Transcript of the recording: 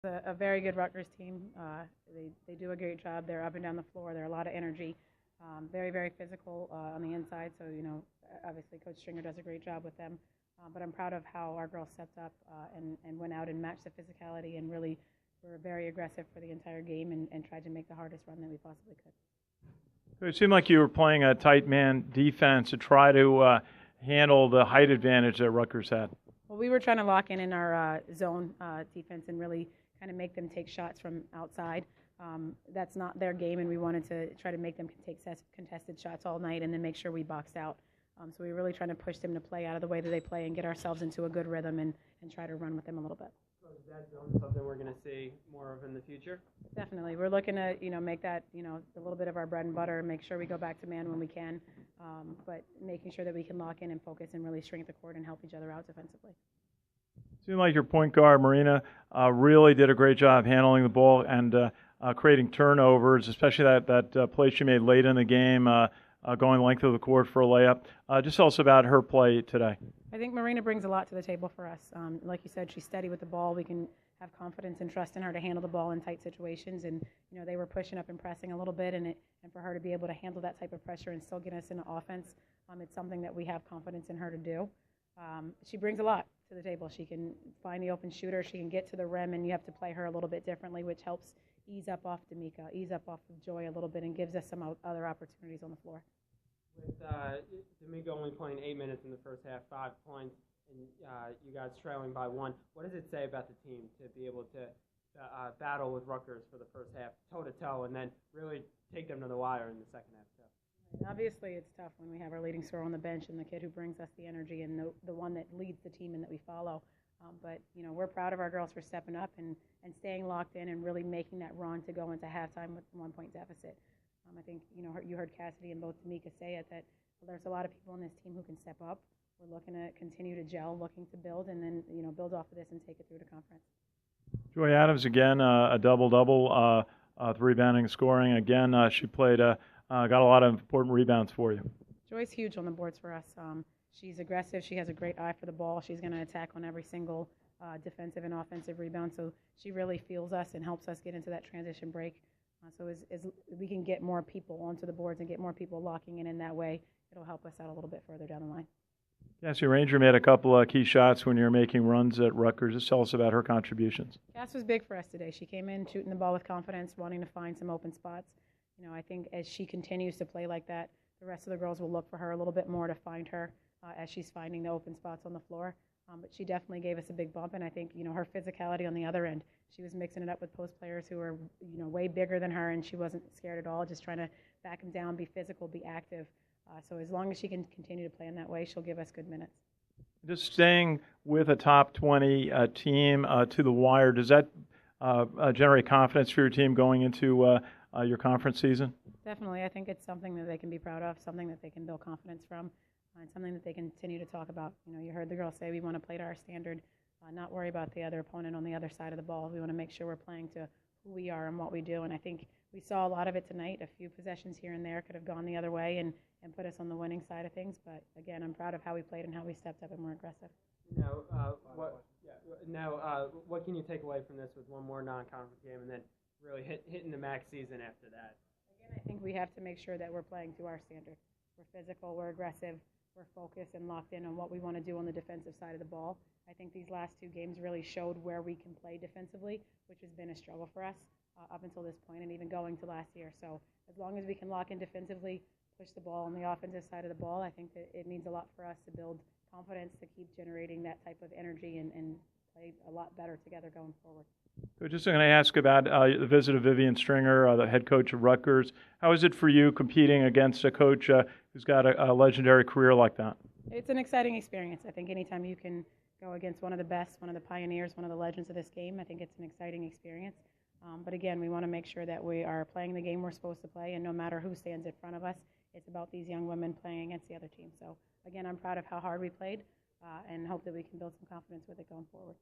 A very good Rutgers team. They do a great job. They're up and down the floor. They're a lot of energy. Very, very physical on the inside. So, obviously Coach Stringer does a great job with them. But I'm proud of how our girls stepped up and went out and matched the physicality and really were very aggressive for the entire game and tried to make the hardest run that we possibly could. It seemed like you were playing a tight man defense to try to handle the height advantage that Rutgers had. Well, we were trying to lock in our zone defense and really kind of make them take shots from outside. That's not their game, and we wanted to try to make them take contested shots all night and then make sure we boxed out. So we were really trying to push them to play out of the way that they play and get ourselves into a good rhythm and try to run with them a little bit. So is that zone something we're going to see more of in the future? Definitely. We're looking to, make that, a little bit of our bread and butter and make sure we go back to man when we can, but making sure that we can lock in and focus and really shrink the court and help each other out defensively. Seemed like your point guard, Marina, really did a great job handling the ball and creating turnovers, especially that play she made late in the game, going length of the court for a layup. Just tell us about her play today. I think Marina brings a lot to the table for us. Like you said, she's steady with the ball. We can have confidence and trust in her to handle the ball in tight situations. And, they were pushing up and pressing a little bit, and for her to be able to handle that type of pressure and still get us into offense, it's something that we have confidence in her to do. She brings a lot to the table. She can find the open shooter. She can get to the rim, and you have to play her a little bit differently, which helps ease up off D'Amica, ease up off of Joy a little bit, and gives us some other opportunities on the floor. With D'Amica only playing 8 minutes in the first half, 5 points, and you guys trailing by 1, what does it say about the team to be able to battle with Rutgers for the first half, toe-to-toe, and then really take them to the wire in the second half? Obviously, it's tough when we have our leading scorer on the bench and the kid who brings us the energy and the one that leads the team and that we follow. But, we're proud of our girls for stepping up and staying locked in and really making that run to go into halftime with a 1-point deficit. I think, you heard Cassidy and both D'Amica say it, that there's a lot of people on this team who can step up. We're looking to continue to gel, looking to build, and then, build off of this and take it through to conference. Joy Adams, again, a double-double, rebounding, scoring. Again, she played, got a lot of important rebounds for you. Joy's huge on the boards for us. She's aggressive. She has a great eye for the ball. She's going to attack on every single defensive and offensive rebound. So she really feels us and helps us get into that transition break. So as we can get more people onto the boards and get more people locking in that way, it'll help us out a little bit further down the line. Cassie Ranger made a couple of key shots when you were making runs at Rutgers. Just tell us about her contributions. Cass was big for us today. She came in shooting the ball with confidence, wanting to find some open spots. I think as she continues to play like that, the rest of the girls will look for her a little bit more to find her as she's finding the open spots on the floor. But she definitely gave us a big bump, and I think, her physicality on the other end. She was mixing it up with post players who were, way bigger than her, and she wasn't scared at all, just trying to back them down, be physical, be active. So as long as she can continue to play in that way, she'll give us good minutes. Just staying with a top 20 team to the wire, does that generate confidence for your team going into your conference season? Definitely. I think it's something that they can be proud of, something that they can build confidence from, and something that they continue to talk about. You heard the girls say we want to play to our standard, not worry about the other opponent on the other side of the ball. We want to make sure we're playing to who we are and what we do, and I think we saw a lot of it tonight. A few possessions here and there could have gone the other way and put us on the winning side of things, but again, I'm proud of how we played and how we stepped up and were aggressive. What can you take away from this with one more non-conference game and then really hitting the max season after that? Again, I think we have to make sure that we're playing to our standard. We're physical, we're aggressive, we're focused and locked in on what we want to do on the defensive side of the ball. I think these last 2 games really showed where we can play defensively, which has been a struggle for us up until this point and even going to last year. So as long as we can lock in defensively, push the ball on the offensive side of the ball, I think that it means a lot for us to build confidence, to keep generating that type of energy and play a lot better together going forward. So just going to ask about the visit of Vivian Stringer, the head coach of Rutgers. How is it for you competing against a coach who's got a legendary career like that? It's an exciting experience. I think anytime you can go against one of the best, one of the pioneers, one of the legends of this game, I think it's an exciting experience. But again, we want to make sure that we are playing the game we're supposed to play, and no matter who stands in front of us, it's about these young women playing against the other team. So again, I'm proud of how hard we played and hope that we can build some confidence with it going forward.